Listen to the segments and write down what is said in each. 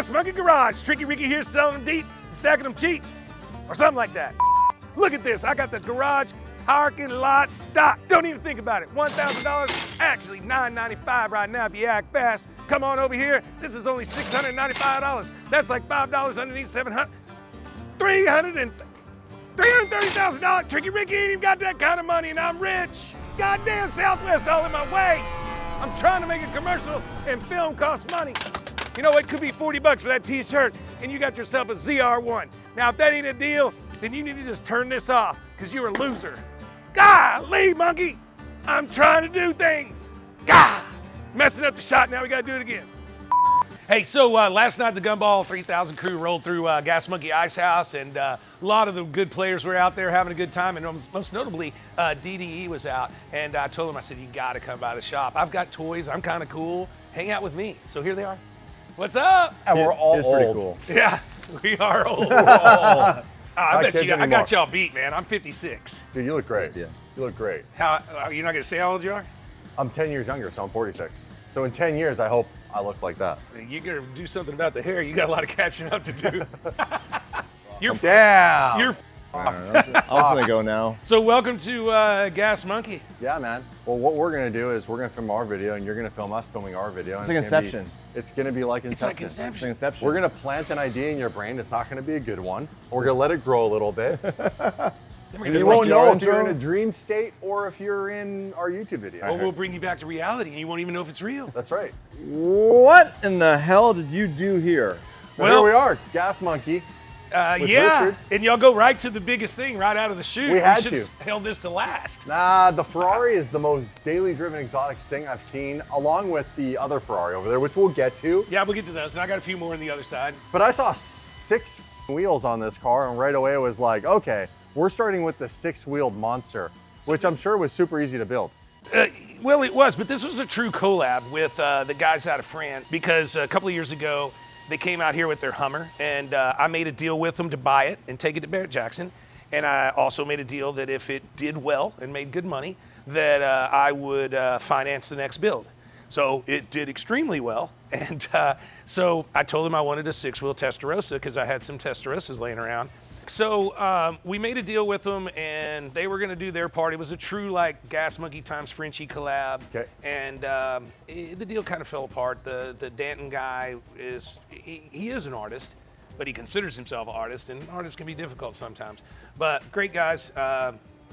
Gas Monkey Garage. Tricky Ricky here selling them deep, stacking them cheap, or something like that. Look at this. I got the garage parking lot stock. Don't even think about it. $1,000, actually $995 right now if you act fast. Come on over here. This is only $695. That's like $5 underneath $700. $330,000. Tricky Ricky ain't even got that kind of money, and I'm rich. Goddamn Southwest all in my way. I'm trying to make a commercial, and film costs money. You know, it could be 40 bucks for that t-shirt, and you got yourself a ZR1. Now, if that ain't a deal, then you need to just turn this off, because you're a loser. Golly, monkey, I'm trying to do things. God, messing up the shot, now we gotta do it again. Hey, so last night the Gumball 3000 crew rolled through Gas Monkey Icehouse, and a lot of the good players were out there having a good time, and most notably, DDE was out, and I told him, I said, you gotta come by the shop. I've got toys, I'm kinda cool, hang out with me. So here they are. What's up? And we're all It's old. pretty cool. Yeah, we are old. We're all old. I got y'all beat, man. I'm 56. Dude, you look great. Yes, yeah. You look great. How, you're not gonna say how old you are? I'm 10 years younger, so I'm 46. So in 10 years, I hope I look like that. You gotta do something about the hair. You got a lot of catching up to do. You're Damn. You're I'm just gonna go now. so welcome to Gas Monkey. Yeah, man. Well, what we're gonna do is we're gonna film our video, and you're gonna film us filming our video. It's and like Inception. It's gonna be like Inception. It's like It's like Inception. Inception. We're gonna plant an idea in your brain. It's not gonna be a good one. We're gonna let it grow a little bit. And you won't know if you're in a dream state or if you're in our YouTube video. Or we'll bring you back to reality, and you won't even know if it's real. That's right. What in the hell did you do here? Well, here we are, Gas Monkey. with Yeah, Richard. and y'all go right to the biggest thing right out of the chute. We had should've to. held this to last. Nah, the Ferrari is the most daily-driven exotics thing I've seen, along with the other Ferrari over there, which we'll get to. Yeah, we'll get to those, and I got a few more on the other side. But I saw 6 wheels on this car, and right away it was like, okay, we're starting with the 6-wheeled monster, which I'm sure was super easy to build. Well, it was, but this was a true collab with the guys out of France, because a couple of years ago, they came out here with their Hummer, and I made a deal with them to buy it and take it to Barrett Jackson. And I also made a deal that if it did well and made good money, that I would finance the next build. So it did extremely well. And so I told them I wanted a 6-wheel Testarossa because I had some Testarossas laying around. So we made a deal with them, and they were going to do their part. It was a true like Gas Monkey times Frenchie collab. Okay. And the deal kind of fell apart. The Danton guy he is an artist, but he considers himself an artist, and artists can be difficult sometimes. But great guys.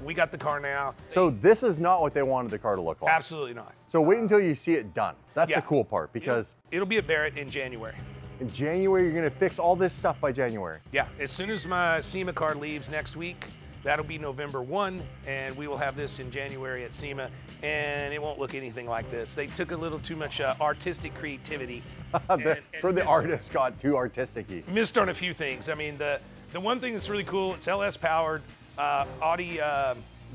We got the car now. So this is not what they wanted the car to look like. Absolutely not. So wait until you see it done. That's Yeah. the cool part, because It'll be at Barrett in January. in January, you're gonna fix all this stuff by January. Yeah, as soon as my SEMA card leaves next week, that'll be November 1, and we will have this in January at SEMA, and it won't look anything like this. They took a little too much artistic creativity. For the artist got too artistic-y. Missed on a few things. I mean, the one thing that's really cool, it's LS powered, Audi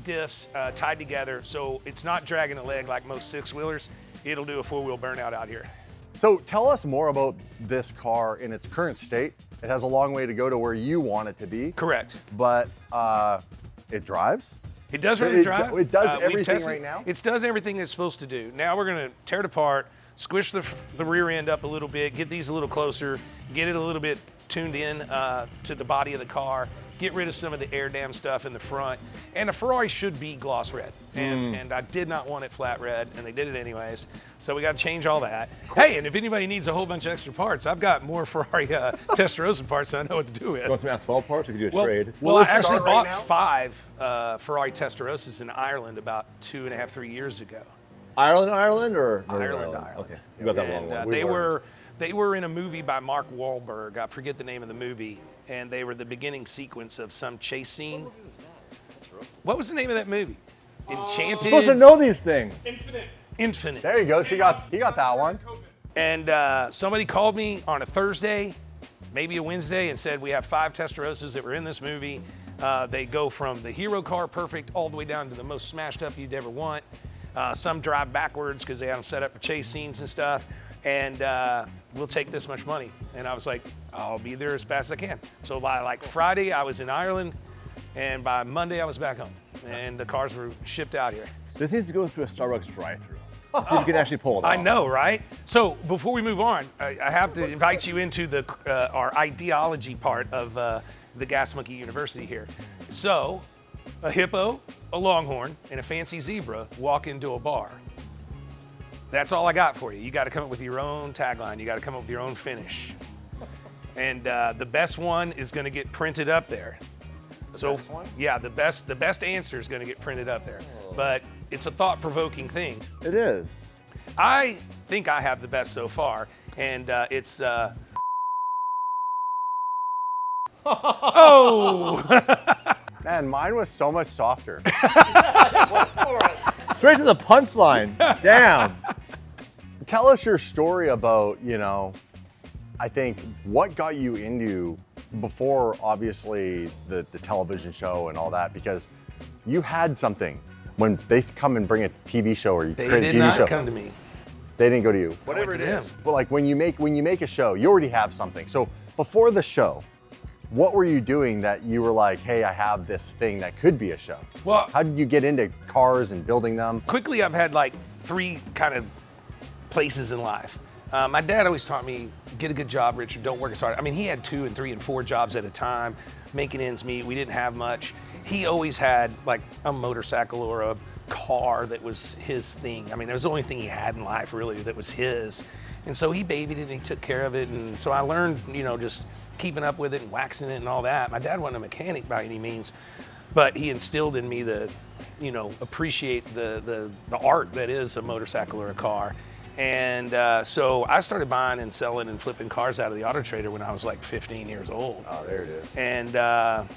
diffs tied together, so it's not dragging a leg like most 6-wheelers. It'll do a 4-wheel burnout out here. So tell us more about this car in its current state. It has a long way to go to where you want it to be. Correct. But it drives? It does really It- drive. it does We've everything tested- right now? It does everything it's supposed to do. Now we're gonna tear it apart, squish the rear end up a little bit, get these a little closer, get it a little bit tuned in to the body of the car, get rid of some of the air dam stuff in the front. And a Ferrari should be gloss red. And I did not want it flat red, and they did it anyways. So we got to change all that. Hey, and if anybody needs a whole bunch of extra parts, I've got more Ferrari Testarossa parts that I know what to do with. You want some F12 parts? We could do a trade. Well, let's I actually start right bought now. 5 Ferrari Testarossas in Ireland about 2.5, 3 years ago. Ireland, or Ireland. Okay, you got that And wrong one. they were in a movie by Mark Wahlberg. I forget the name of the movie, and they were the beginning sequence of some chase scene. What was the name of that movie? Enchanted. You're supposed to know these things. Infinite. There you go. So he got that one. And somebody called me on a Thursday, maybe a Wednesday, and said we have 5 Testarossas that were in this movie. They go from the hero car perfect all the way down to the most smashed up you'd ever want. Some drive backwards because they have them set up for chase scenes and stuff. And we'll take this much money. And I was like, I'll be there as fast as I can. So by like Friday, I was in Ireland, and by Monday, I was back home. And the cars were shipped out here. This needs to go through a Starbucks drive-through. See if you can actually pull it off. I know, right? So before we move on, I have to invite you into our ideology part of the Gas Monkey University here. So a hippo, a longhorn, and a fancy zebra walk into a bar. That's all I got for you. You got to come up with your own tagline. You got to come up with your own finish. And the best one is going to get printed up there. The best one? Yeah, the best answer is going to get printed up there. But it's a thought-provoking thing. It is. I think I have the best so far, and it's oh. Man, mine was so much softer. Straight to the punchline. Damn. Tell us your story about, I think what got you into before obviously the television show and all that, because you had something when they come and bring a TV show or you They create a did TV not show. come to me. They didn't go to you. Whatever it is. But like when you make a show, you already have something. So before the show, what were you doing that you were like, hey, I have this thing that could be a show? Well, How did you get into cars and building them? quickly, I've had like 3 kind of places in life. My dad always taught me, get a good job, Richard, don't work as hard. I mean, he had 2 and 3 and 4 jobs at a time, making ends meet. We didn't have much. He always had like a motorcycle or a car that was his thing. I mean, it was the only thing he had in life really that was his. And so he babied it and he took care of it. And so I learned, just keeping up with it and waxing it and all that. My dad wasn't a mechanic by any means, but he instilled in me the, appreciate the art that is a motorcycle or a car. And so I started buying and selling and flipping cars out of the Auto Trader when I was like 15 years old. Oh, there it is. And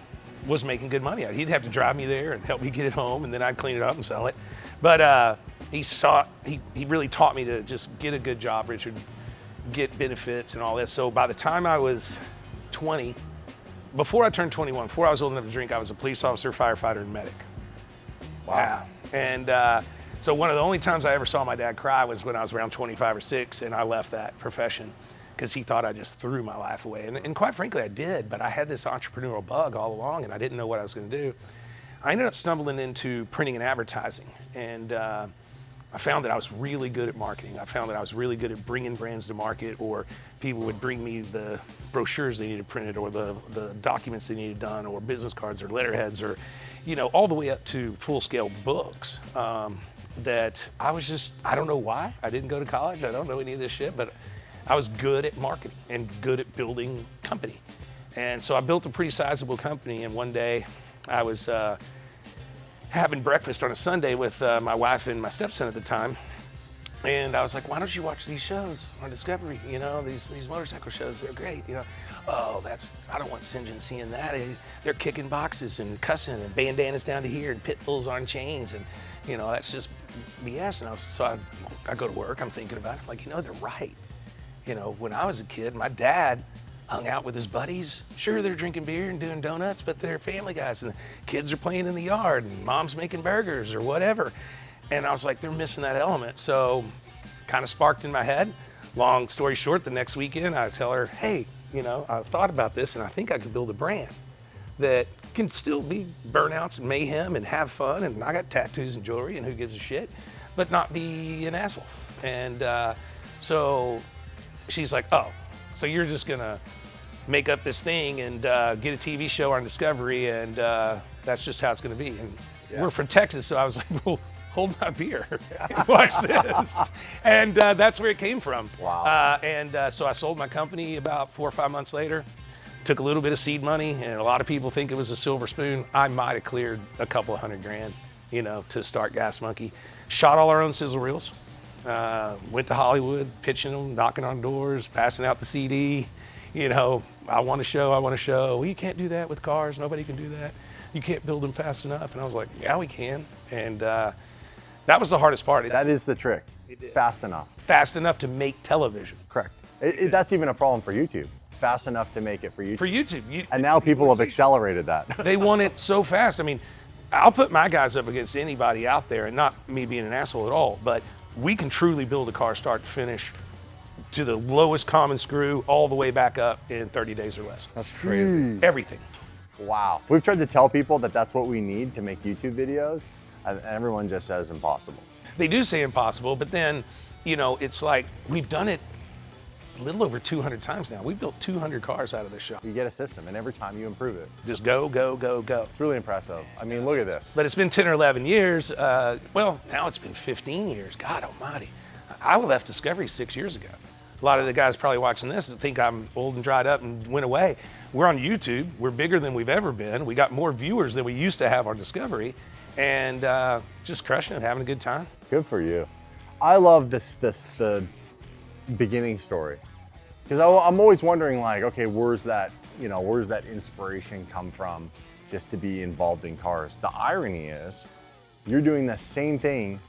was making good money. He'd have to drive me there and help me get it home, and then I'd clean it up and sell it. But he really taught me to just get a good job, Richard, get benefits and all this. So by the time I was 20, before I turned 21, before I was old enough to drink, I was a police officer, firefighter, and medic. Wow. And so one of the only times I ever saw my dad cry was when I was around 25 or 6, and I left that profession because he thought I just threw my life away. And quite frankly, I did, but I had this entrepreneurial bug all along, and I didn't know what I was going to do. I ended up stumbling into printing and advertising, and I found that I was really good at marketing. I found that I was really good at bringing brands to market, or people would bring me the brochures they needed printed, or the documents they needed done, or business cards, or letterheads, or all the way up to full-scale books. That I was just, I don't know why. I didn't go to college. I don't know any of this shit, but I was good at marketing and good at building company. And so I built a pretty sizable company, and one day I was having breakfast on a Sunday with my wife and my stepson at the time. And I was like, why don't you watch these shows on Discovery? These motorcycle shows, they're great. Oh, I don't want St. John seeing that. They're kicking boxes and cussing and bandanas down to here and pit bulls on chains. And, that's just BS. And so I go to work, I'm thinking about it. Like, they're right. When I was a kid, my dad hung out with his buddies. Sure, they're drinking beer and doing donuts, but they're family guys, and the kids are playing in the yard, and mom's making burgers or whatever. And I was like, they're missing that element. So kind of sparked in my head. Long story short, the next weekend, I tell her, hey, I've thought about this, and I think I could build a brand that can still be burnouts and mayhem and have fun, and I got tattoos and jewelry, and who gives a shit, but not be an asshole. And so she's like, oh, so you're just gonna make up this thing and get a TV show on Discovery, and that's just how it's gonna be. And we're from Texas, so I was like, well, hold my beer and watch this. And that's where it came from. Wow. So I sold my company about 4 or 5 months later, took a little bit of seed money, and a lot of people think it was a silver spoon. I might have cleared a couple of $100,000, to start Gas Monkey. Shot all our own sizzle reels. Went to Hollywood, pitching them, knocking on doors, passing out the CD. I want a show. Well, you can't do that with cars. Nobody can do that. You can't build them fast enough. And I was like, yeah, we can. And that was the hardest part. That is the trick. Fast enough. Fast enough to make television. Correct. That's even a problem for YouTube. Fast enough to make it for YouTube. For YouTube. And now people have accelerated that. They want it so fast. I mean, I'll put my guys up against anybody out there, and not me being an asshole at all, but we can truly build a car start to finish to the lowest common screw all the way back up in 30 days or less. That's crazy. Everything. Wow. We've tried to tell people that that's what we need to make YouTube videos, and everyone just says impossible. They do say impossible, but then, you know, it's like we've done it a little over 200 times now. We've built 200 cars out of this shop. You get a system, and every time you improve it. Just go, go, go, go. It's really impressive. I mean, look at this. But it's been 10 or 11 years. Well, now it's been 15 years. God almighty. I left Discovery 6 years ago. A lot of the guys probably watching this think I'm old and dried up and went away. We're on YouTube. We're bigger than we've ever been. We got more viewers than we used to have on Discovery, and just crushing it, having a good time. Good for you. I love the beginning story, because I'm always wondering, like, okay, where's that inspiration come from just to be involved in cars? The irony is you're doing the same thing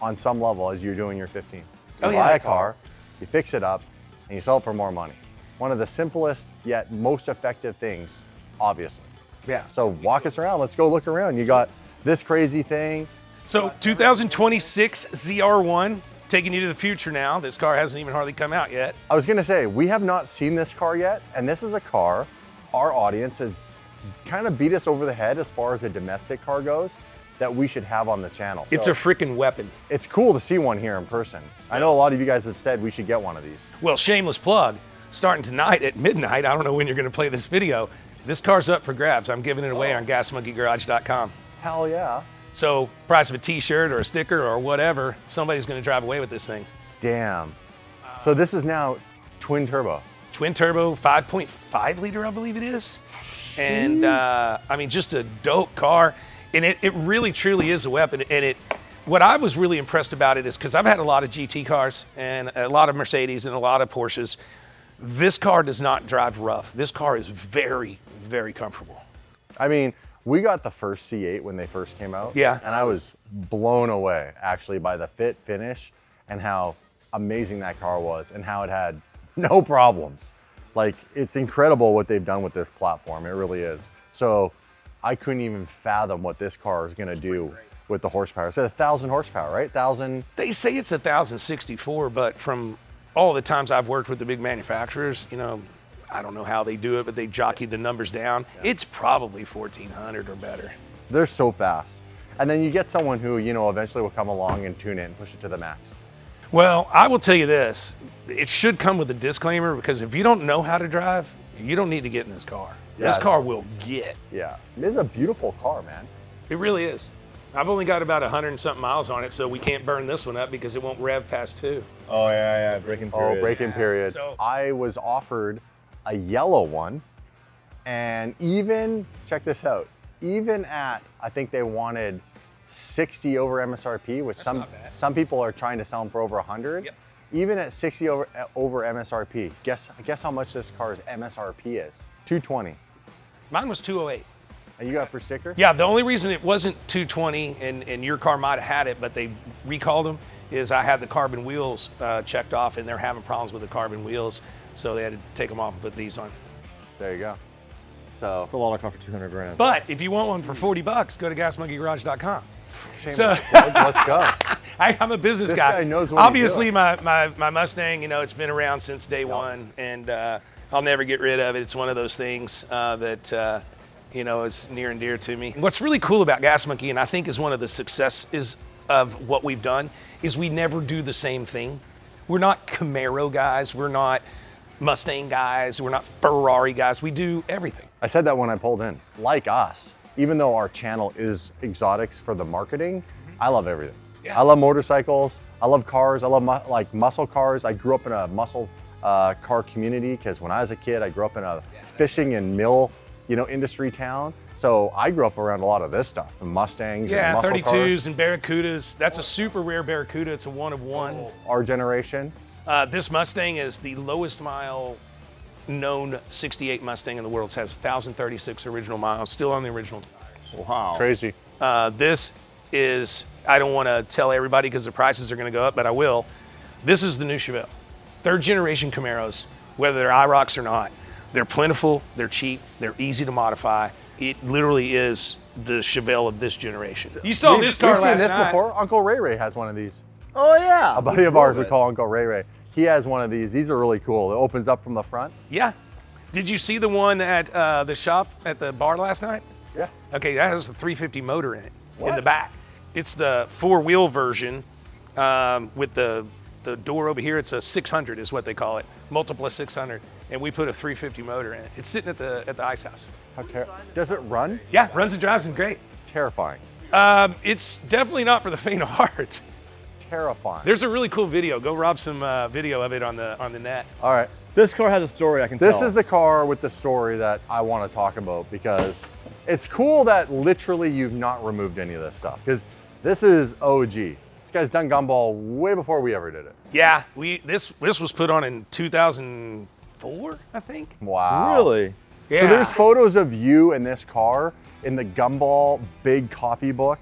on some level as you're doing your 15. You buy a car, you fix it up, and you sell it for more money. One of the simplest yet most effective things, obviously. Yeah. So walk us around. Let's go look around. You got this crazy thing. So 2026 ZR1, taking you to the future now. This car hasn't even hardly come out yet. I was gonna say, we have not seen this car yet, and this is a car our audience has kind of beat us over the head as far as a domestic car goes that we should have on the channel. It's a freaking weapon. It's cool to see one here in person. I know a lot of you guys have said we should get one of these. Well, shameless plug, starting tonight at midnight, I don't know when you're gonna play this video, this car's up for grabs. I'm giving it away on GasMonkeyGarage.com. Hell yeah. So price of a t-shirt or a sticker or whatever, somebody's gonna drive away with this thing. Damn. So this is now twin turbo. Twin turbo, 5.5 liter, I believe it is. And I mean, just a dope car. And it really truly is a weapon. And what I was really impressed about it is, because I've had a lot of GT cars and a lot of Mercedes and a lot of Porsches. This car does not drive rough. This car is very, very comfortable. I mean, we got the first C8 when they first came out. Yeah. And I was blown away actually by the fit, finish, and how amazing that car was and how it had no problems. Like, it's incredible what they've done with this platform. It really is. So I couldn't even fathom what this car is gonna do with the horsepower. It's at 1,000 horsepower, right? 1,000. They say it's 1,064, but from all the times I've worked with the big manufacturers, you know, I don't know how they do it, but they jockey the numbers down. Yeah. It's probably 1,400 or better. They're so fast. And then you get someone who, you know, eventually will come along and tune it and push it to the max. Well, I will tell you this, it should come with a disclaimer, because if you don't know how to drive, you don't need to get in this car. Yeah, this car will get. Yeah, it is a beautiful car, man. It really is. I've only got about 100 and something miles on it, so we can't burn this one up because it won't rev past 2. Oh yeah, break-in period. Oh, break-in period. So, I was offered a yellow one, and even, check this out, even at, I think they wanted 60 over MSRP, which some people are trying to sell them for over 100. Yep. Even at 60 over MSRP, guess how much this car's MSRP is? 220. Mine was 208. And you got it for sticker? Yeah, the only reason it wasn't 220, and your car might have had it, but they recalled them, is I had the carbon wheels checked off, and they're having problems with the carbon wheels, so they had to take them off and put these on. There you go. So it's a lot of car for 200 grand. But if you want one for 40 bucks, go to GasMonkeyGarage.com. So let's go. I'm a business guy. This guy knows what Obviously, he's my Mustang, you know, it's been around since day one, and I'll never get rid of it. It's one of those things that you know, is near and dear to me. What's really cool about Gas Monkey, and I think is one of the successes of what we've done, is we never do the same thing. We're not Camaro guys. We're not Mustang guys. We're not Ferrari guys. We do everything. I said that when I pulled in. Like us, even though our channel is exotics for the marketing, I love everything. Yeah. I love motorcycles. I love cars. I love like muscle cars. I grew up in a muscle car community because when I was a kid, I grew up in a fishing and mill, you know, industry town. So I grew up around a lot of this stuff, the Mustangs and muscle 32s cars. and Barracudas. That's a super rare Barracuda. It's a one of one. Our generation. This Mustang is the lowest mile known 68 Mustang in the world. It has 1,036 original miles, still on the original tires. Wow. Crazy. This is, I don't want to tell everybody because the prices are going to go up, but I will. This is the new Chevelle. Third generation Camaros, whether they're IROCs or not. They're plentiful, they're cheap, they're easy to modify. It literally is the Chevelle of this generation. You saw this car last this night. before. Uncle Ray Ray has one of these. Oh yeah. A buddy of ours we call Uncle Ray Ray. He has one of these. These are really cool. It opens up from the front. Yeah. Did you see the one at the shop at the bar last night? Yeah. Okay, that has a 350 motor in it, in What? the back. It's the 4-wheel version with the door over here. It's a 600 is what they call it, multiple 600. And we put a 350 motor in it. It's sitting at the ice house. Does it run? Yeah, runs and drives and great. Terrifying. It's definitely not for the faint of heart. Terrifying. There's a really cool video. Go rob some video of it on the net. All right. This car has a story I can tell. This is the car with the story that I want to talk about, because it's cool that literally you've not removed any of this stuff, because this is OG. This guy's done Gumball way before we ever did it. Yeah, this was put on in 2004, I think. Wow. Really? Yeah. So there's photos of you in this car in the Gumball big coffee book,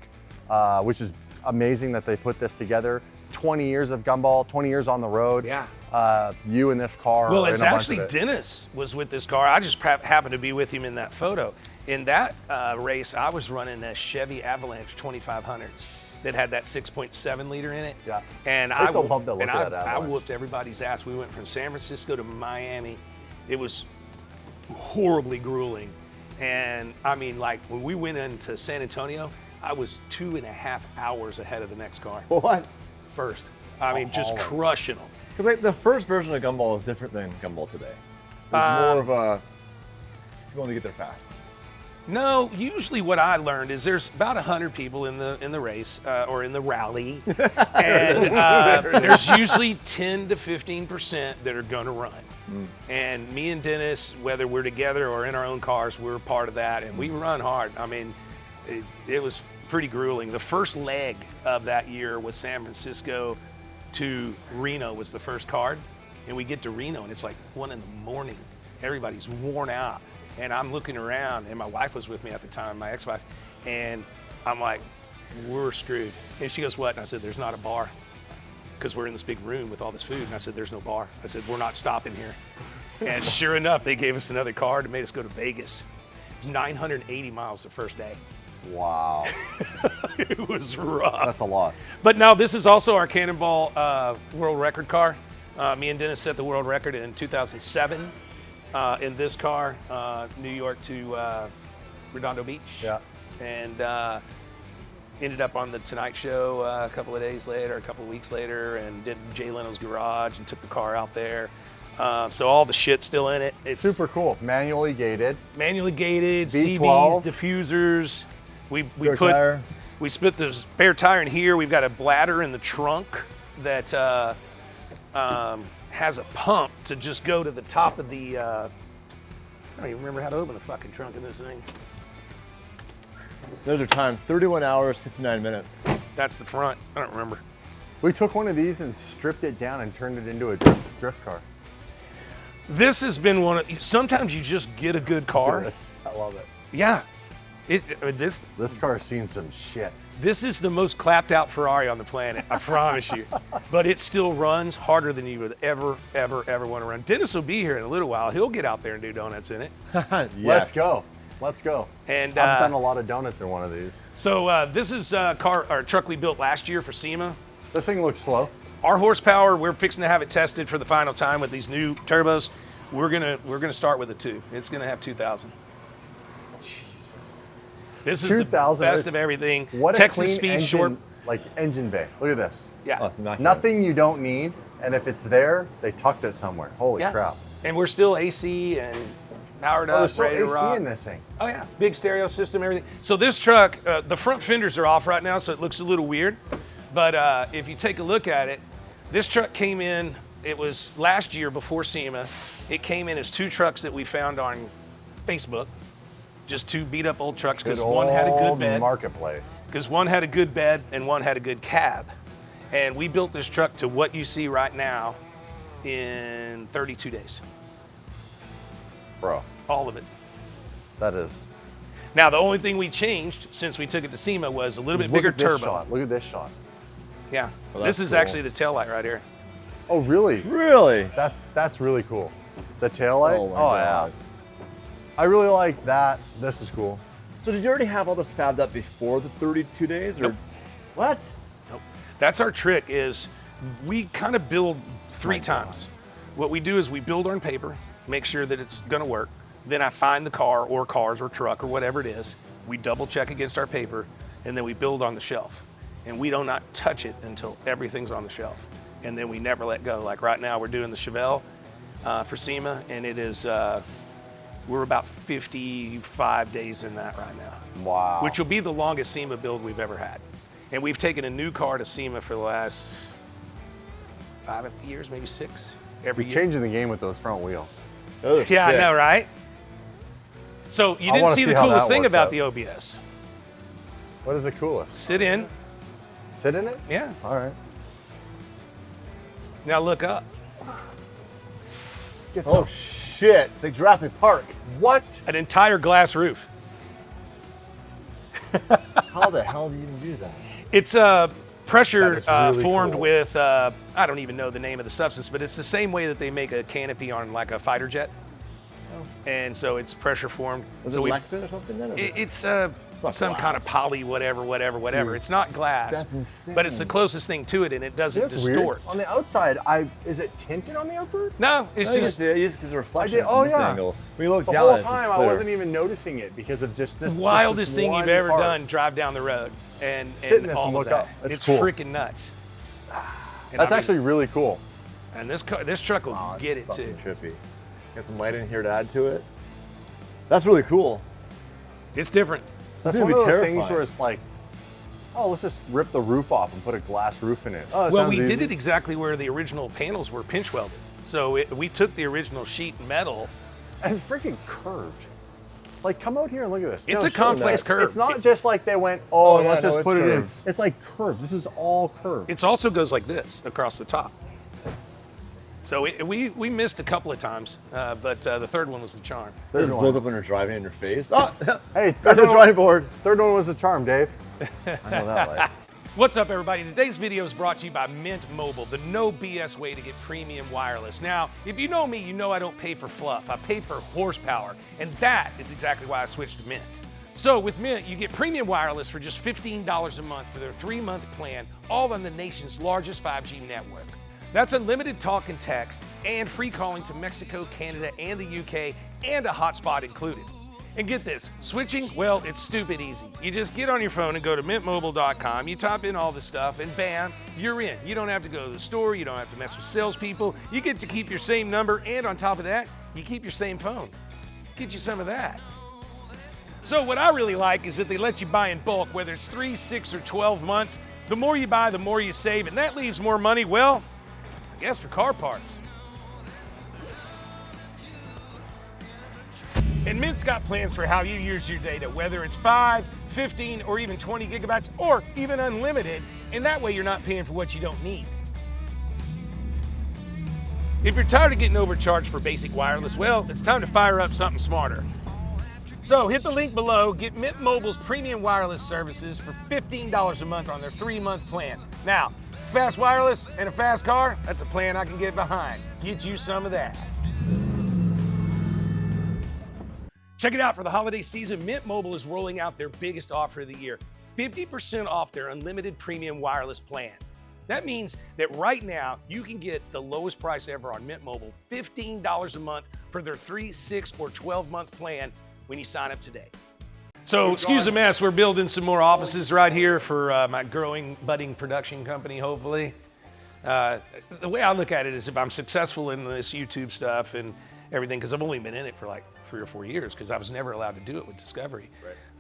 which is amazing that they put this together. 20 years of Gumball, 20 years on the road. Yeah. You in this car. Well, it's in a bunch of actually it. Dennis was with this car. I just happened to be with him in that photo. In that race, I was running a Chevy Avalanche 2500 that had that 6.7 liter in it. Yeah. And I still love the look of that I Avalanche. whooped everybody's ass. We went from San Francisco to Miami. It was horribly grueling. And I mean, like when we went into San Antonio, I was 2.5 hours ahead of the next car. What? First. I mean, just crushing them. Because like the first version of Gumball is different than Gumball today. It's more of a, you want to get there fast. No, usually what I learned is there's about 100 people in the race or in the rally, and there's usually 10 to 15% that are going to run. And me and Dennis, whether we're together or in our own cars, we're part of that, and we run hard. I mean, it was pretty grueling. The first leg of that year was San Francisco to Reno was the first card, and we get to Reno and it's like 1 a.m. Everybody's worn out, and I'm looking around, and my wife was with me at the time, my ex-wife, and I'm like, we're screwed. And she goes, what? And I said, there's not a bar, because we're in this big room with all this food. And I said, there's no bar. I said, we're not stopping here. And sure enough, they gave us another card and made us go to Vegas. It was 980 miles the first day. Wow. It was rough. That's a lot. But now this is also our Cannonball world record car. Me and Dennis set the world record in 2007 in this car, New York to Redondo Beach. Yeah. And ended up on the Tonight Show a couple of weeks later, and did Jay Leno's garage and took the car out there. So all the shit's still in it. It's Super cool. Manually gated. V12. CVs, diffusers. We split the spare tire in here. We've got a bladder in the trunk that has a pump to just go to the top of the. I don't even remember how to open the fucking trunk in this thing. Those are timed 31 hours, 59 minutes. That's the front. I don't remember. We took one of these and stripped it down and turned it into a drift car. This has been one of. Sometimes you just get a good car. I love it. Yeah. This car's seen some shit. This is the most clapped out Ferrari on the planet, I promise you. But it still runs harder than you would ever want to run. Dennis will be here in a little while. He'll get out there and do donuts in it. Yes. Let's go. Let's go. And I've done a lot of donuts in one of these. So this is a truck we built last year for SEMA. This thing looks slow. Our horsepower, we're fixing to have it tested for the final time with these new turbos. We're gonna start with a 2. It's gonna have 2,000. Jesus. This is the best of everything. What Texas a clean speed engine, short. like engine bay. Look at this. Yeah. Oh, it's immaculate. Nothing you don't need, and if it's there, they tucked it somewhere. Holy crap. And we're still AC and powered Oh, up, there's still ready to rock. AC in this thing. Oh yeah, big stereo system, everything. So this truck, the front fenders are off right now, so it looks a little weird. But if you take a look at it, this truck came in, it was last year before SEMA. It came in as 2 trucks that we found on Facebook. Just 2 beat up old trucks because one had a good bed. Marketplace. Because one had a good bed and one had a good cab. And we built this truck to what you see right now in 32 days. Bro, All of it. that is. Now, the only thing we changed since we took it to SEMA was a little bit Look bigger at this turbo. shot. Look at this shot. Yeah. Well, This that's is cool. actually the taillight right here. Oh, really? Really? That's really cool. The taillight? Oh my God. Yeah. I really like that. This is cool. So did you already have all this fabbed up before the 32 days? Or Nope. What? Nope. That's our trick is we kind of build 3 times. What we do is we build on paper, make sure that it's gonna work. Then I find the car or cars or truck or whatever it is. We double check against our paper, and then we build on the shelf. and we do not touch it until everything's on the shelf. And then we never let go. Like right now, we're doing the Chevelle for SEMA, and it is, we're about 55 days in that right now. Wow. Which will be the longest SEMA build we've ever had. And we've taken a new car to SEMA for the last 5 years, maybe 6, every year. Changing the game with those front wheels. Those are Yeah, I sick. know, right? So you didn't wanna see the see how coolest that thing works about out. the OBS. What is the coolest? Sit in, Sit in it? yeah. All right. Now look up. Get Oh shit! Like Jurassic Park. what? An entire glass roof. How the hell do you even do that? It's pressure That is really formed cool. with, I don't even know the name of the substance, but it's the same way that they make a canopy on like a fighter jet. And so it's pressure formed. Was so it we- Lexan or something then? Or It's not some kind of glass. poly, whatever. It's not glass, that's insane. but it's the closest thing to it, and it doesn't That's distort. weird. On the outside, is it tinted on the outside? No, it's No, just you just because the reflection I did- oh, from this yeah. angle. When you look The down, whole it's just time I clear. wasn't even noticing it because of just this. wildest thing you've one ever part. done. Drive down the road and Sit in and this all and of look that. up. That's It's cool. freaking nuts. And That's I mean- actually really cool. and this truck will Oh, it's get it fucking too. trippy. Got some light in here to add to it. That's really cool. It's different. That's gonna one be of those terrifying. things where it's like, oh, let's just rip the roof off and put a glass roof in it. Oh, that Well, sounds we easy. did it exactly where the original panels were pinch welded. So we took the original sheet metal. And it's freaking curved. Like, come out here and look at this. It's No, a show complex them. curve. It's not just like they went, oh, Oh, yeah, let's no, just it's put it in. curved. It's like curved. This is all curved. It also goes like this across the top. So we missed a couple of times, but the third one was the charm. It There's just one. blows up when you're driving in your face. Oh, Hey, back to the drawing board. Third one was a charm, Dave. I know that life. What's up, everybody? Today's video is brought to you by Mint Mobile, the no BS way to get premium wireless. Now, if you know me, you know I don't pay for fluff. I pay for horsepower, and that is exactly why I switched to Mint. So with Mint, you get premium wireless for just $15 a month for their 3-month plan, all on the nation's largest 5G network. That's unlimited talk and text, and free calling to Mexico, Canada, and the UK, and a hotspot included. And get this, switching, well, it's stupid easy. You just get on your phone and go to mintmobile.com, you type in all the stuff, and bam, you're in. You don't have to go to the store, you don't have to mess with salespeople, you get to keep your same number, and on top of that, you keep your same phone. Get you some of that. So what I really like is that they let you buy in bulk, whether it's 3, 6, or 12 months. The more you buy, the more you save, and that leaves more money, well, I guess for car parts. And Mint's got plans for how you use your data, whether it's 5, 15, or even 20 gigabytes, or even unlimited, and that way you're not paying for what you don't need. If you're tired of getting overcharged for basic wireless, well, it's time to fire up something smarter. So hit the link below, get Mint Mobile's premium wireless services for $15 a month on their 3-month plan. Now, fast wireless and a fast car, that's a plan I can get behind. Get you some of that. Check it out, for the holiday season, Mint Mobile is rolling out their biggest offer of the year, 50% off their unlimited premium wireless plan. That means that right now, you can get the lowest price ever on Mint Mobile, $15 a month for their 3, 6, or 12-month plan when you sign up today. So, excuse the mess, we're building some more offices right here for my growing, budding production company, hopefully. The way I look at it is if I'm successful in this YouTube stuff and everything, because I've only been in it for like 3 or 4 years, because I was never allowed to do it with Discovery.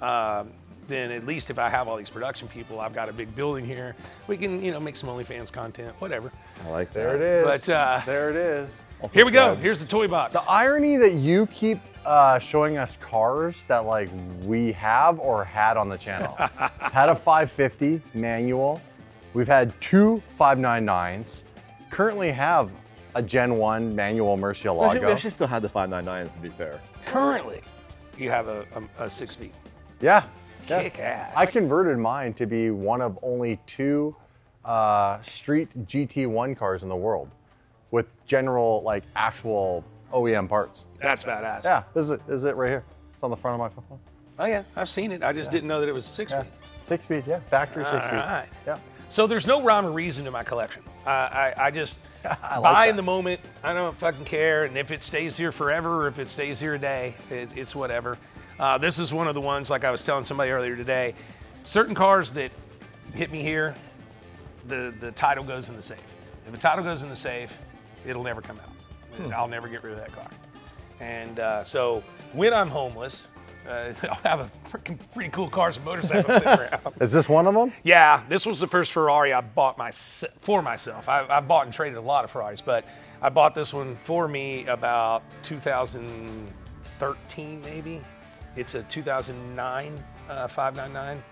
Right. Then at least if I have all these production people, I've got a big building here. We can, make some OnlyFans content, whatever. I like that. There it is. But there it is. Also here we go. subscribe. Here's the toy box. The irony that you keep showing us cars that like we have or had on the channel. Had a 550 manual. We've had 2 599s. Currently have a Gen 1 manual We Murcielago. actually still had the 599s, to be fair. Currently, you have a 6-speed. Yeah. Kick ass. I converted mine to be one of only 2 street GT1 cars in the world with general, like actual OEM parts. That's badass. Yeah, this is it right here. It's on the front of my phone. Oh yeah, I've seen it. I just didn't know that it was 6-speed. Yeah. 6-speed, yeah. Factory 6-speed. right. Yeah. So there's no rhyme or reason to my collection. I just I like buy that. in the moment. I don't fucking care. And if it stays here forever or if it stays here a day, it's whatever. This is one of the ones, like I was telling somebody earlier today, certain cars that hit me here, the title goes in the safe. If the title goes in the safe, it'll never come out. I'll never get rid of that car. And so when I'm homeless, I'll have a freaking pretty cool cars and motorcycles sitting around. Is this one of them? Yeah, this was the first Ferrari I bought for myself. I bought and traded a lot of Ferraris, but I bought this one for me about 2013 maybe. It's a 2009 599.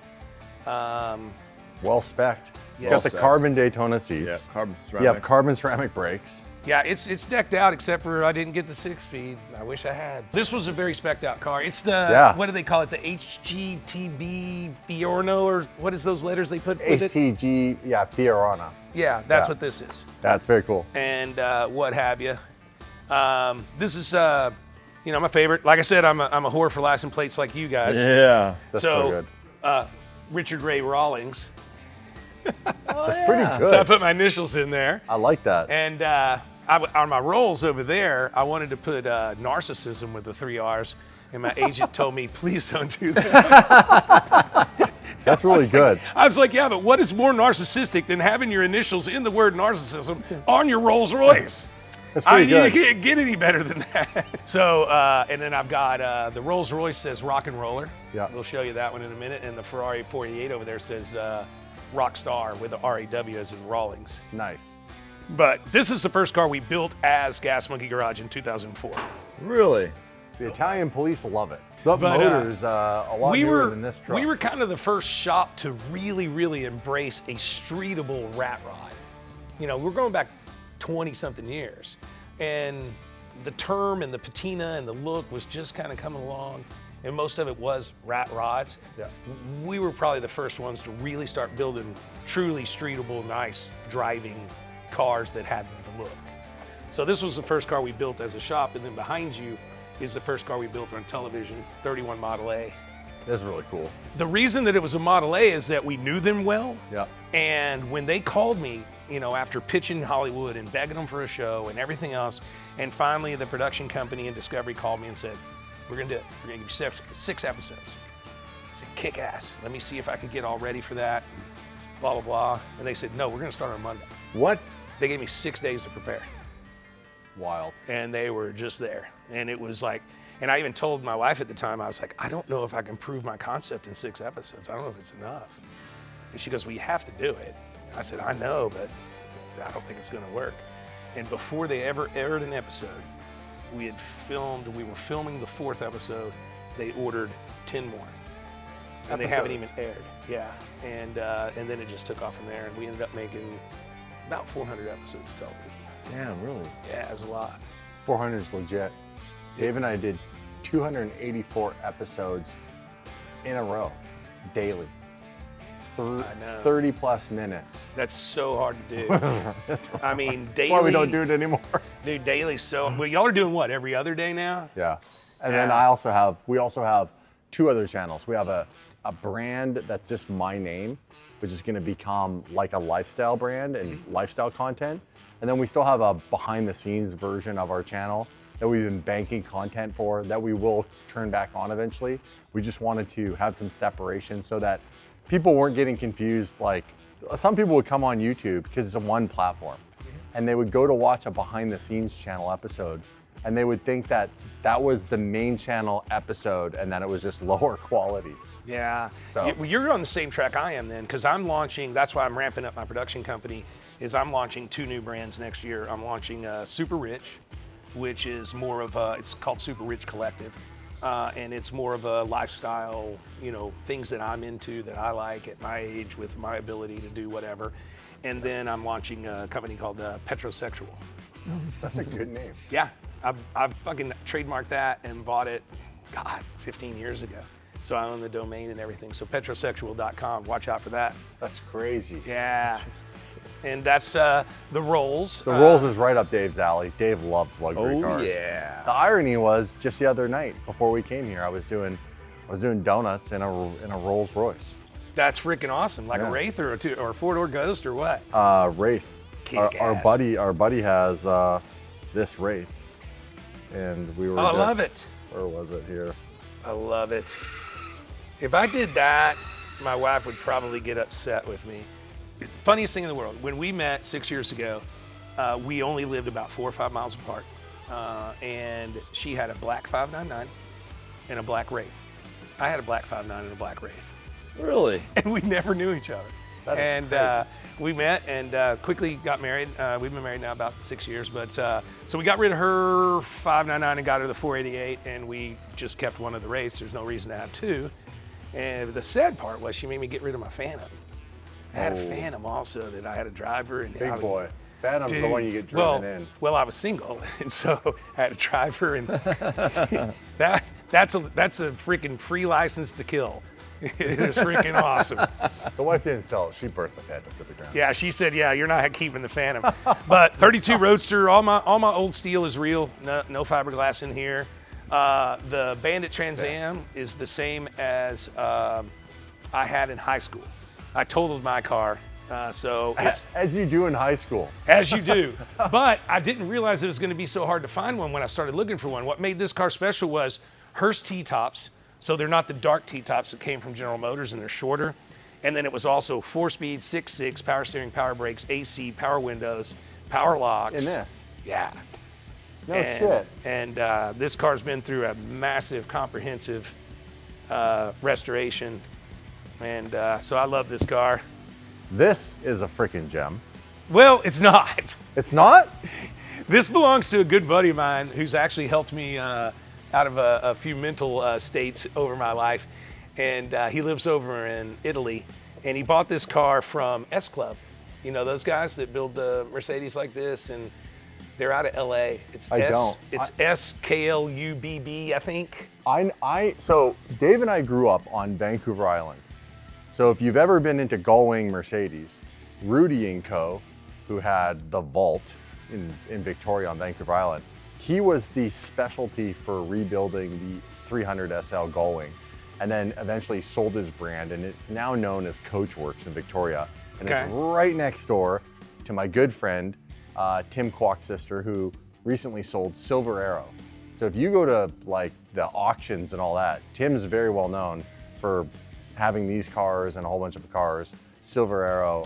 Well spec'd. Yeah. It's got the Well carbon Daytona seats. Yeah, carbon You ceramics. have carbon ceramic brakes. Yeah, it's decked out except for I didn't get the 6-speed. I wish I had. This was a very specced out car. It's the, what do they call it? The HGTB Fiorno, or what is those letters they put with it? HTG, yeah, Fiorano. Yeah, that's Yeah. what this is. That's very cool. And what have you. This is, my favorite. Like I said, I'm a whore for license plates like you guys. Yeah. That's so good. Richard Ray Rawlings. That's pretty good. So I put my initials in there. I like that. And on my rolls over there, I wanted to put narcissism with the 3 R's. And my agent told me, please don't do that. That's really good. I was like, yeah, but what is more narcissistic than having your initials in the word narcissism on your Rolls-Royce? That's pretty You good. can't get any better than that. So, and then I've got the Rolls-Royce says rock and roller. Yeah. We'll show you that one in a minute. And the Ferrari 48 over there says rock star with the RAW as in Rawlings. Nice. But this is the first car we built as Gas Monkey Garage in 2004. Really? The Italian police love it. The But, motor's a lot newer than this truck. We were kind of the first shop to really, really embrace a streetable rat rod. We're going back 20-something years. And the term and the patina and the look was just kind of coming along. And most of it was rat rods. Yeah. We were probably the first ones to really start building truly streetable, nice driving cars that had the look. So this was the first car we built as a shop, and then behind you is the first car we built on television, 31 Model A. This is really cool. The reason that it was a Model A is that we knew them well. Yeah. And when they called me, after pitching Hollywood and begging them for a show and everything else, and finally the production company and Discovery called me and said, we're gonna do it. We're gonna give you six episodes. I said, kick ass. Let me see if I can get all ready for that, blah, blah, blah. And they said, no, we're gonna start on Monday. What? They gave me 6 days to prepare. Wild. And they were just there. And it was like, and I even told my wife at the time, I was like, I don't know if I can prove my concept in 6 episodes. I don't know if it's enough. And she goes, well, you have to do it. I said, I know, but I don't think it's gonna work. And before they ever aired an episode, we were filming the 4th episode, they ordered 10 more. And they haven't even aired. Yeah. And then it just took off from there, and we ended up making about 400 episodes of television. Damn, really? Yeah, it was a lot. 400 is legit. Dave and I did 284 episodes in a row, daily. I know. 30 plus minutes. That's so hard to do. I mean, daily. That's why we don't do it anymore. Dude, daily. So, well, y'all are doing what, every other day now? Yeah. And Yeah. then we also have 2 other channels. We have a brand that's just my name, which is gonna become like a lifestyle brand and lifestyle content. And then we still have a behind the scenes version of our channel that we've been banking content for that we will turn back on eventually. We just wanted to have some separation so that people weren't getting confused. Like some people would come on YouTube because it's a one platform and they would go to watch a behind the scenes channel episode and they would think that that was the main channel episode and that it was just lower quality. Yeah. So- You're on the same track I am then, because I'm launching, that's why I'm ramping up my production company, is I'm launching 2 new brands next year. I'm launching Super Rich, which is more of it's called Super Rich Collective. And it's more of a lifestyle, things that I'm into, that I like at my age with my ability to do whatever. And then I'm launching a company called Petrosexual. That's a good name. Yeah, I've fucking trademarked that and bought it, 15 years ago. So I own the domain and everything. So petrosexual.com, watch out for that. That's crazy. Yeah. And that's the Rolls. The Rolls is right up Dave's alley. Dave loves luxury cars. yeah. The irony was just the other night before we came here, I was doing donuts in a Rolls-Royce. That's freaking awesome. Like Yeah. a Wraith or a 4-door Ghost or what? Wraith. Kick Our ass. buddy has this Wraith, and we were. Oh, I love it. Where was it here? I love it. If I did that my wife would probably get upset with me. Funniest thing in the world, when we met 6 years ago, we only lived about 4 or 5 miles apart. And she had a black 599 and a black Wraith. I had a black 599 and a black Wraith. Really? And we never knew each other. That is crazy. We met and quickly got married. We've been married now about 6 years, but so we got rid of her 599 and got her the 488, and we just kept one of the Wraiths. There's no reason to have two. And the sad part was she made me get rid of my Phantom. I had a Phantom also that I had a driver. And Big boy. Phantom's the one you get driven in. Well, I was single, and so I had a driver, and that's a freaking free license to kill. It was freaking awesome. The wife didn't sell it. She burnt the Phantom to the ground. Yeah, she said, yeah, you're not keeping the Phantom. But 32 Roadster, all my old steel is real. No fiberglass in here. The Bandit Trans Am is the same as I had in high school. I totaled my car. So it's, as you do in high school. As you do. But I didn't realize it was going to be so hard to find one when I started looking for one. What made this car special was Hurst T-tops. So they're not the dark T-tops that came from General Motors, and they're shorter. And then it was also 4-speed, 6.6, power steering, power brakes, AC, power windows, power locks. In this? Yeah. No shit. And this car's been through a massive, comprehensive restoration. And so I love this car. This is a freaking gem. Well, it's not. It's not? This belongs to a good buddy of mine who's actually helped me out of a few mental states over my life. And he lives over in Italy. And he bought this car from S Club. You know, those guys that build the Mercedes like this, and they're out of LA. It's SKLUBB, I think. So Dave and I grew up on Vancouver Island. So if you've ever been into going Mercedes, Rudy and Co., who had the Vault in Victoria on Vancouver Island, he was the specialty for rebuilding the 300 SL Gullwing, and then eventually sold his brand, and it's now known as Coachworks in Victoria. And it's right next door to my good friend, Tim Kwok's sister, who recently sold Silver Arrow. So if you go to like the auctions and all that, Tim's very well known for having these cars and a whole bunch of cars, Silver Arrow.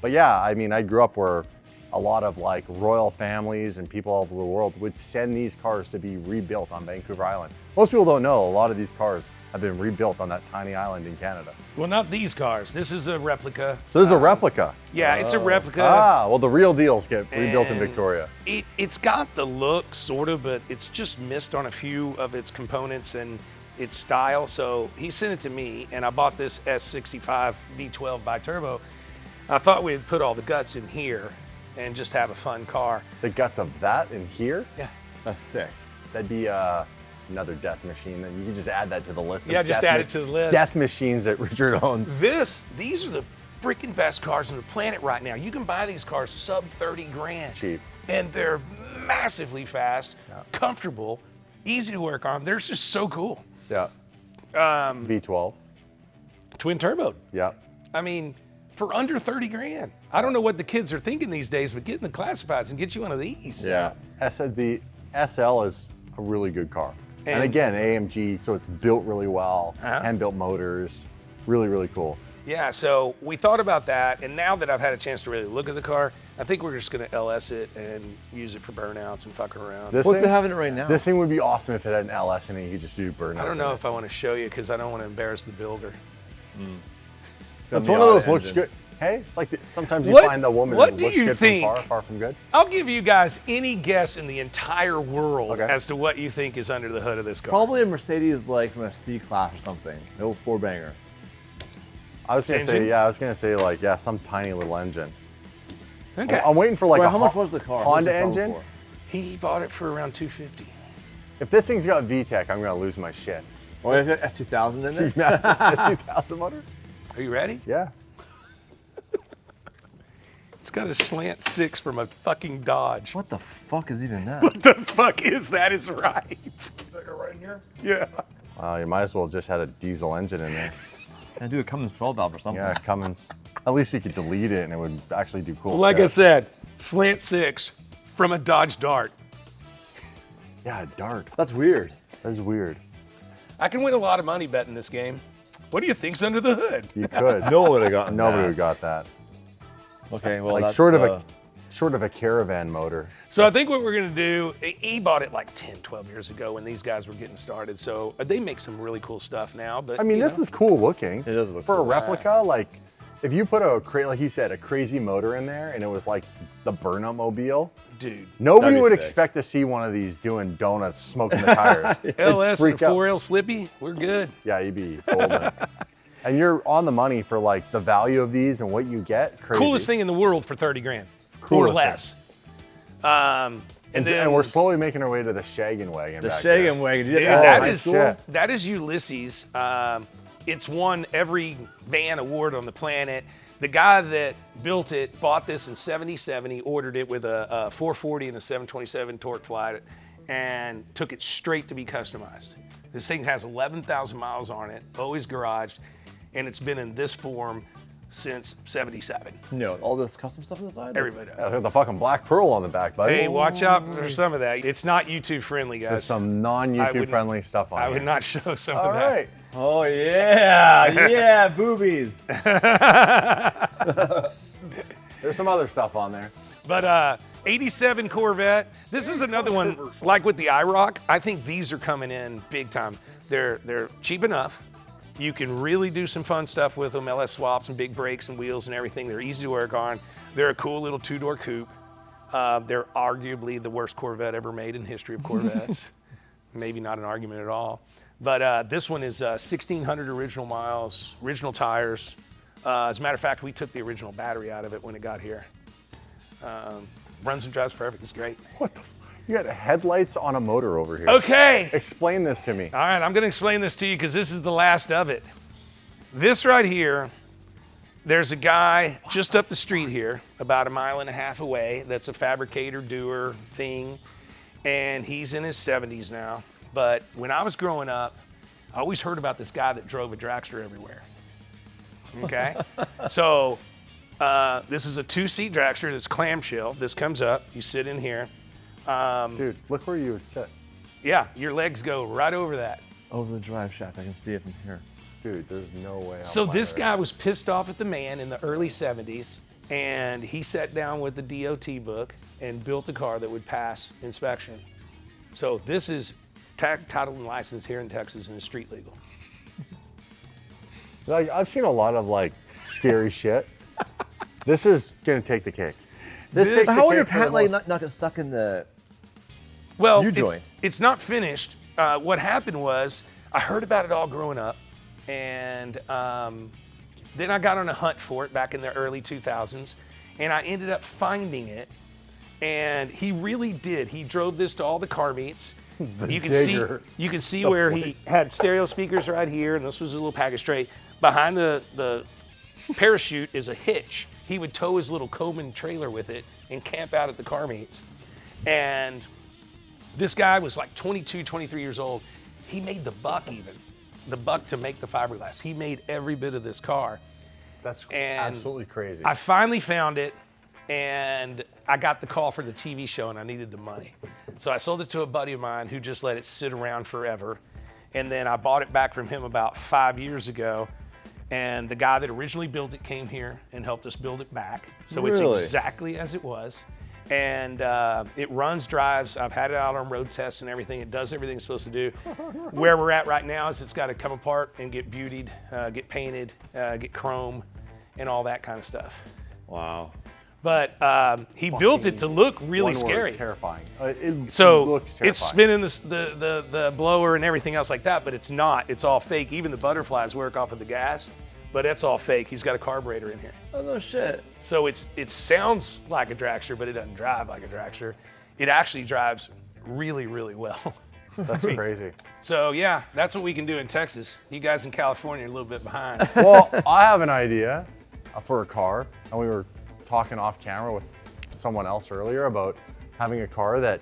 But yeah, I mean, I grew up where a lot of like royal families and people all over the world would send these cars to be rebuilt on Vancouver Island. Most people don't know a lot of these cars have been rebuilt on that tiny island in Canada. Well, not these cars. This is a replica. So this is a replica? Yeah, it's a replica. Well, the real deals get rebuilt in Victoria. It's got the look, sort of, but it's just missed on a few of its components and its style. So he sent it to me, and I bought this S65 V12 bi-turbo. I thought we'd put all the guts in here and just have a fun car. The guts of that in here? Yeah. That's sick. That'd be another death machine. Then you could just add that to the list. Yeah, just add it to the list. Death machines that Richard owns. These are the freaking best cars on the planet right now. You can buy these cars sub 30 grand. Cheap. And they're massively fast, comfortable, easy to work on. They're just so cool. Yeah. V12. Twin turbo. Yeah. I mean, for under 30 grand. I don't know what the kids are thinking these days, but get in the classifieds and get you one of these. Yeah. The SL is a really good car. And again, AMG, so it's built really well, hand-built motors, really, really cool. Yeah, so we thought about that, and now that I've had a chance to really look at the car, I think we're just gonna LS it and use it for burnouts and fuck around. What's it having it right now? This thing would be awesome if it had an LS in it, you could just do burnouts. I don't know if I want to show you because I don't want to embarrass the builder. It's one of those looks good. Hey, it's like sometimes you find the woman that looks good from far from good. I'll give you guys any guess in the entire world as to what you think is under the hood of this car. Probably a Mercedes like from a C-Class or something. An old four-banger. I was gonna say like, some tiny little engine. Okay. I'm waiting for like how much was the car? Honda engine. He bought it for around $250. If this thing's got VTEC, I'm gonna lose my shit. Oh, it's got S2000 in it? S2000 motor? Are you ready? Yeah. It's got a slant 6 from a fucking Dodge. What the fuck is even that? What the fuck is that? Is right. Is that right in here? Yeah. Wow, you might as well just had a diesel engine in there. And do a Cummins 12 valve or something. Yeah, Cummins. At least you could delete it and it would actually do cool Like stuff. I said, slant 6 from a Dodge Dart. Yeah, Dart. That's weird. That's weird. I can win a lot of money betting this game. What do you think's under the hood? You could. No one would have gotten Nobody that. would got that. Okay, well, Like that's, short of a caravan motor. So I think what we're gonna do, he bought it like 10, 12 years ago when these guys were getting started. So they make some really cool stuff now. But I mean, this is cool looking. It does look for cool. a replica. Like, if you put like you said, a crazy motor in there, and it was like the burnout mobile, dude. nobody That'd be would sick. expect to see one of these doing donuts, smoking the tires. LS and freak out. 4L Slippy, we're good. Yeah, you'd be golden. And you're on the money for like the value of these and what you get. Crazy. Coolest thing in the world for 30 grand or Coolest less. And then and we're slowly making our way to the Shagon Wagon. The back there. Shagon Wagon. Dude, Yeah, that nice is shit. that is Ulysses. It's won every van award on the planet. The guy that built it bought this in '77. He ordered it with a 440 and a 727 torque flight, and took it straight to be customized. This thing has 11,000 miles on it, always garaged, and it's been in this form since '77. No, all this custom stuff inside? Everybody does. Yeah, it's got the fucking black pearl on the back, buddy. Hey, watch out for some of that. It's not YouTube friendly, guys. There's some I non-YouTube wouldn't- friendly stuff on I here. would not show some All of that. right. Oh, yeah. Yeah, boobies. There's some other stuff on there. But 87 Corvette. This is another one, like with the IROC, I think these are coming in big time. They're cheap enough. You can really do some fun stuff with them, LS swaps and big brakes and wheels and everything. They're easy to work on. They're a cool little two-door coupe. They're arguably the worst Corvette ever made in the history of Corvettes. Maybe not an argument at all. But this one is 1,600 original miles, original tires. As a matter of fact, we took the original battery out of it when it got here. Runs and drives perfect. It's great. What the? You got headlights on a motor over here. Okay. Explain this to me. All right, I'm going to explain this to you because this is the last of it. This right here, there's a guy just up the street here, about a mile and a half away, that's a fabricator, doer thing, and he's in his 70s now. But when I was growing up, I always heard about this guy that drove a dragster everywhere. Okay? So this is a two-seat dragster. This clamshell. This comes up. You sit in here. Dude, look where you would sit. Yeah, your legs go right over that. Over the drive shaft. I can see it from here. Dude, there's no way. So this guy was pissed off at the man in the early 70s, and he sat down with the DOT book and built a car that would pass inspection. So this is title and license here in Texas and is street legal. Like, I've seen a lot of like scary shit. This is gonna take the cake. This takes the How will your cake for the patent leg most- not get stuck in the... Well, U-joints. it's not finished. What happened was I heard about it all growing up, and then I got on a hunt for it back in the early 2000s, and I ended up finding it. And he really did. He drove this to all the car meets. You can digger. see where he had stereo speakers right here, and this was a little package tray. Behind the parachute is a hitch. He would tow his little Coleman trailer with it and camp out at the car meets. And this guy was like 22, 23 years old. He made the buck even. The buck to make the fiberglass. He made every bit of this car. That's And absolutely crazy. I finally found it, and I got the call for the TV show, and I needed the money. So I sold it to a buddy of mine who just let it sit around forever. And then I bought it back from him about 5 years ago. And the guy that originally built it came here and helped us build it back. So it's Really? exactly as it was. And it runs, drives. I've had it out on road tests and everything. It does everything it's supposed to do. Where we're at right now is it's got to come apart and get beautied, get painted, get chrome, and all that kind of stuff. Wow. But he built it to look really One word, scary. terrifying. It So looks terrifying. it's spinning the blower and everything else like that, but it's not. It's all fake. Even the butterflies work off of the gas, but that's all fake. He's got a carburetor in here. Oh, no shit. So it sounds like a dragster, but it doesn't drive like a dragster. It actually drives really, really well. That's crazy. So yeah, that's what we can do in Texas. You guys in California are a little bit behind. Well, I have an idea for a car, and we were talking off camera with someone else earlier about having a car that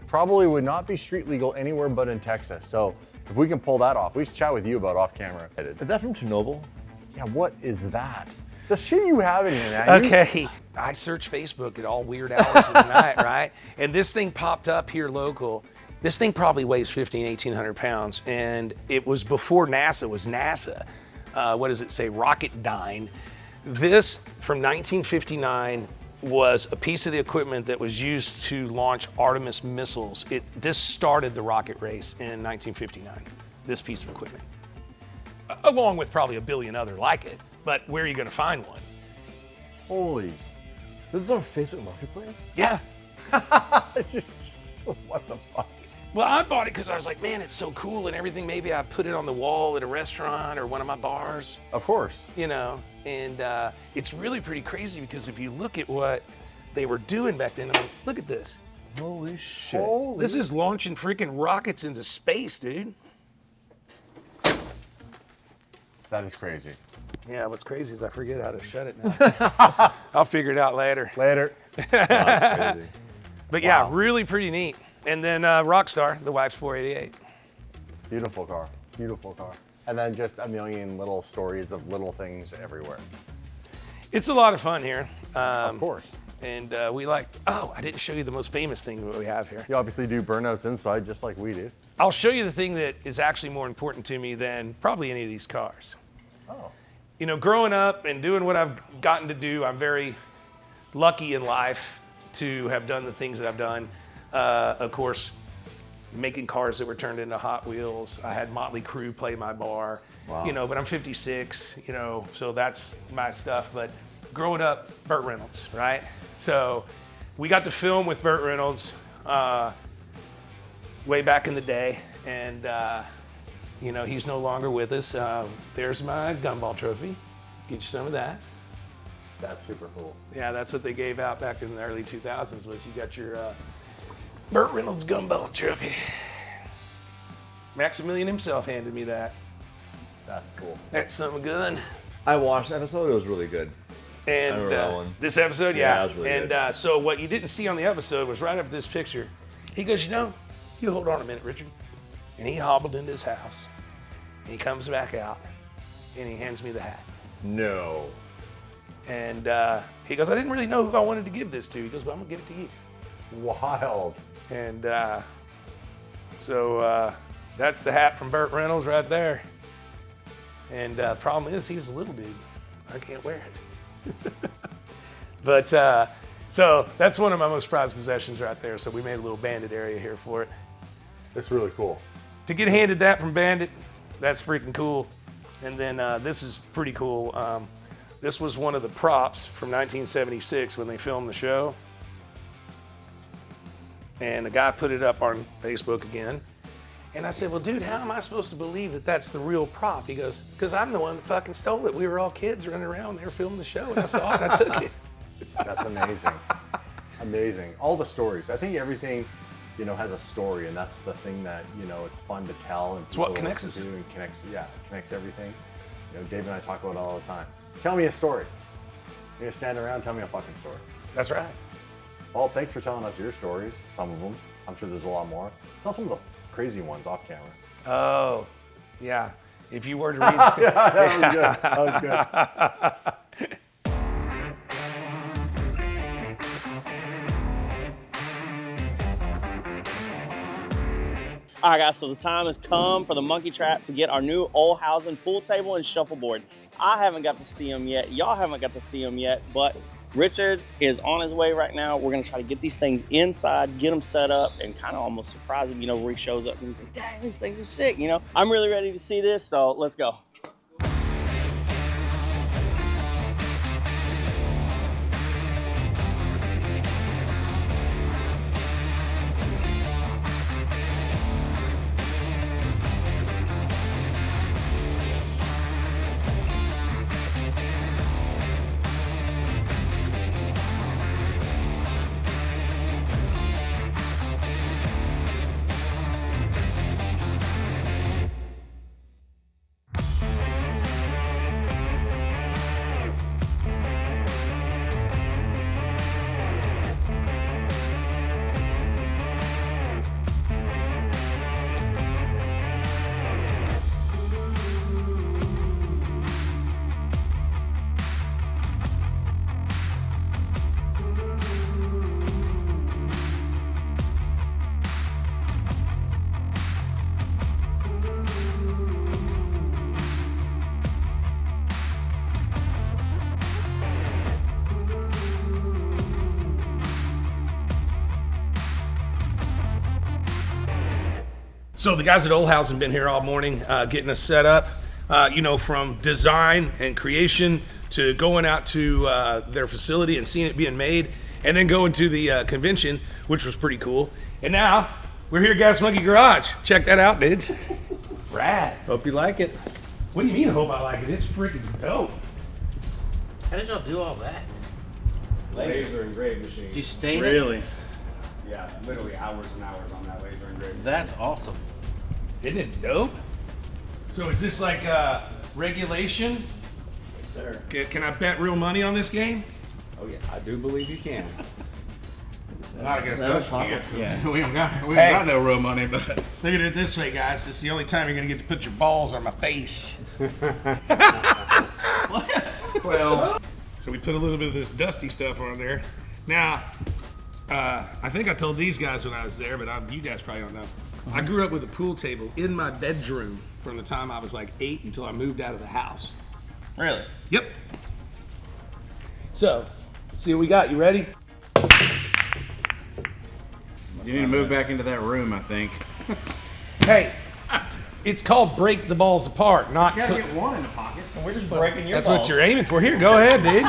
probably would not be street legal anywhere but in Texas. So if we can pull that off, we should chat with you about off camera. Is that from Chernobyl? Yeah, what is that? The shit you have in here, man. Okay. I search Facebook at all weird hours of the night, right? And this thing popped up here local, This thing probably weighs 1,800 pounds, and it was before NASA was NASA. What does it say? Rocketdyne. This, from 1959, was a piece of the equipment that was used to launch Artemis missiles. This started the rocket race in 1959, this piece of equipment. Along with probably a billion other like it, but where are you gonna find one? Holy. This is on Facebook Marketplace? Yeah. It's just, what the fuck? Well, I bought it because I was like, man, it's so cool and everything. Maybe I put it on the wall at a restaurant or one of my bars, Of course. you know, and it's really pretty crazy because if you look at what they were doing back then, I mean, look at this. Holy shit. Holy. This is launching freaking rockets into space, dude. That is crazy. Yeah, what's crazy is I forget how to shut it now. I'll figure it out later. Later. That's crazy. But yeah, really pretty neat. And then Rockstar, the wife's 488. Beautiful car. Beautiful car. And then just a million little stories of little things everywhere. It's a lot of fun here. Of course. And we like, oh, I didn't show you the most famous thing that we have here. You obviously do burnouts inside just like we do. I'll show you the thing that is actually more important to me than probably any of these cars. Oh. You know, growing up and doing what I've gotten to do, I'm very lucky in life to have done the things that I've done. Of course, making cars that were turned into Hot Wheels. I had Motley Crue play my bar. Wow. You know, but I'm 56, you know, so that's my stuff. But growing up, Bert Reynolds, right? So we got to film with Bert Reynolds way back in the day. And, you know, he's no longer with us. There's my Gumball trophy. Get you some of that. That's super cool. Yeah, that's what they gave out back in the early 2000s was you got your Bert Reynolds Gumball trophy. Maximilian himself handed me that. That's cool. That's something good. I watched the episode. It was really good. And remember that one. this episode, Yeah, yeah. that was really and good. So what you didn't see on the episode was right after this picture. He goes, you know, you hold on a minute, Richard. And he hobbled into his house. And he comes back out. And he hands me the hat. No. And he goes, I didn't really know who I wanted to give this to. He goes, well, I'm going to give it to you. Wild. And so that's the hat from Bert Reynolds right there. And problem is, he was a little dude. I can't wear it. But so that's one of my most prized possessions right there. So we made a little Bandit area here for it. It's really cool. To get handed that from Bandit, that's freaking cool. And then this is pretty cool. This was one of the props from 1976 when they filmed the show. And the guy put it up on Facebook again. And I said, well, dude, how am I supposed to believe that that's the real prop? He goes, because I'm the one that fucking stole it. We were all kids running around there filming the show, and I saw it and I took it. That's amazing. Amazing. All the stories. I think everything, you know, has a story, and that's the thing that, you know, it's fun to tell. And It's what people connects listen us. to and connects everything. You know, Dave and I talk about it all the time. Tell me a story. You're gonna stand around, tell me a fucking story. That's right. Well, thanks for telling us your stories, some of them. I'm sure there's a lot more. Tell some of the crazy ones off camera. Oh, yeah. If you were to read... That was good. That was good. All right, guys, so the time has come for the Monkey Trap to get our new old housing pool table and shuffleboard. I haven't got to see them yet. Y'all haven't got to see them yet, but Richard is on his way right now. We're gonna try to get these things inside, get them set up, and kind of almost surprise him, you know, where he shows up and he's like, dang, these things are sick, you know? I'm really ready to see this, so let's go. So the guys at Old House have been here all morning getting us set up, you know, from design and creation to going out to their facility and seeing it being made, and then going to the convention, which was pretty cool. And now we're here at Gas Monkey Garage. Check that out, dudes. Rad. Hope you like it. What do you mean, hope I like it? It's freaking dope. How did y'all do all that? Laser engraved machine. Did you stain it? Really? Yeah, literally hours and hours on that laser engraved. That's awesome. Isn't it dope? So is this like regulation? Yes, sir. Can I bet real money on this game? Oh yeah, I do believe you can. Not against That was us. hot. Yeah. We ain't got no real money, but Look at it this way, guys. It's the only time you're gonna get to put your balls on my face. well, So we put a little bit of this dusty stuff on there. Now, I think I told these guys when I was there, but you guys probably don't know. I grew up with a pool table in my bedroom from the time I was like 8 until I moved out of the house. Really? Yep. So, let's see what we got. You ready? you need to move back into that room, I think. Hey, it's called break the balls apart, not You gotta put- get one in the pocket. We're just breaking your That's balls. what you're aiming for. Here, go ahead, dude.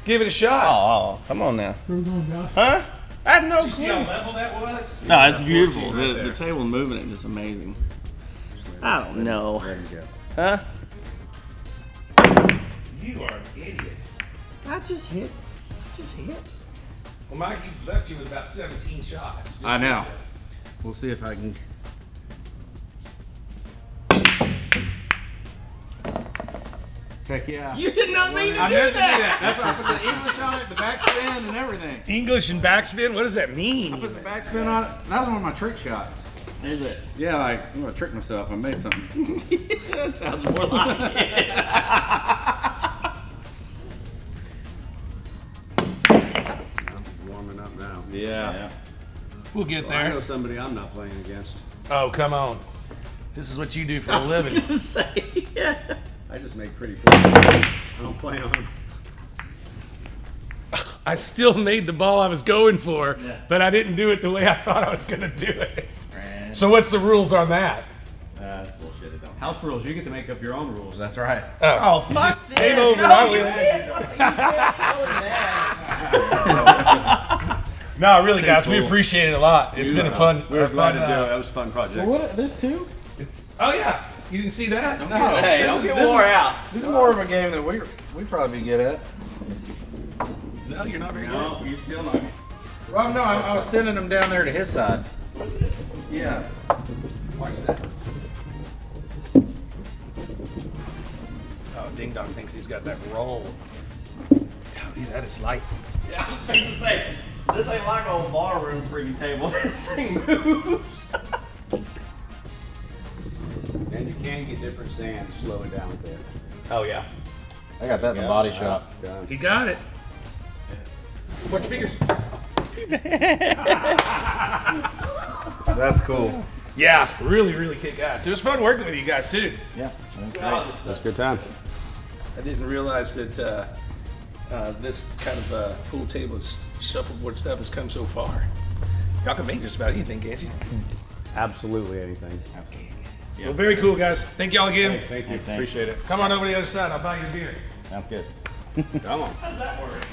Give it a shot. Oh, come on now. Huh? I had no You see clue. how level that was? No, it's beautiful. The table moving it just amazing. I don't know. Ready to go. Huh? You are an idiot. I just hit. Well, Mikey left you with about 17 shots. I know. We'll see if I can. Heck yeah. You did not mean to I do meant to do that. that. That's why I put the English on it, the backspin, and everything. English and backspin? What does that mean? I put the backspin on it. That was one of my trick shots. Is it? Yeah, like I'm gonna trick myself. I made something. That sounds more like it. Warming up now. Yeah. We'll get Well, I know there. somebody I'm not playing against. Oh, come on. This is what you do for a living. Just to say, yeah. I just make pretty pools. I don't play on them. I still made the ball I was going for, but I didn't do it the way I thought I was going to do it. So what's the rules on that? That's bullshit. It don't. House rules. You get to make up your own rules. That's right. Oh, fuck this. Game over. No, I you win. can't tell him that. No, really, guys, we appreciate it a lot. It's been a fun. We were glad to fun, do it. That was a fun project. This too? Oh yeah, you didn't see that? No. Hey, don't get wore out. This is more of a game that we probably get at. No, you're not very No, you still not. Well, no, I was sending them down there to his side. Yeah. good. Watch that. Oh, Ding Dong thinks he's got that roll. Golly, that is light. Yeah, I was supposed to say, this ain't like an old barroom freaking table. This thing moves. And you can get different sand. Slow it down a bit. Oh, yeah. I got that in the body shop. Done. He got it. Watch speakers. That's cool. Yeah, really, really kick ass. It was fun working with you guys too. Yeah. That's a good time. I didn't realize that this kind of pool table and shuffleboard stuff has come so far. Y'all can make just about anything, can't you? Absolutely anything. Well, very cool, guys. Thank y'all again. Thank you. Appreciate it. Come on over to the other side. I'll buy you a beer. Sounds good. Come on. How does that work?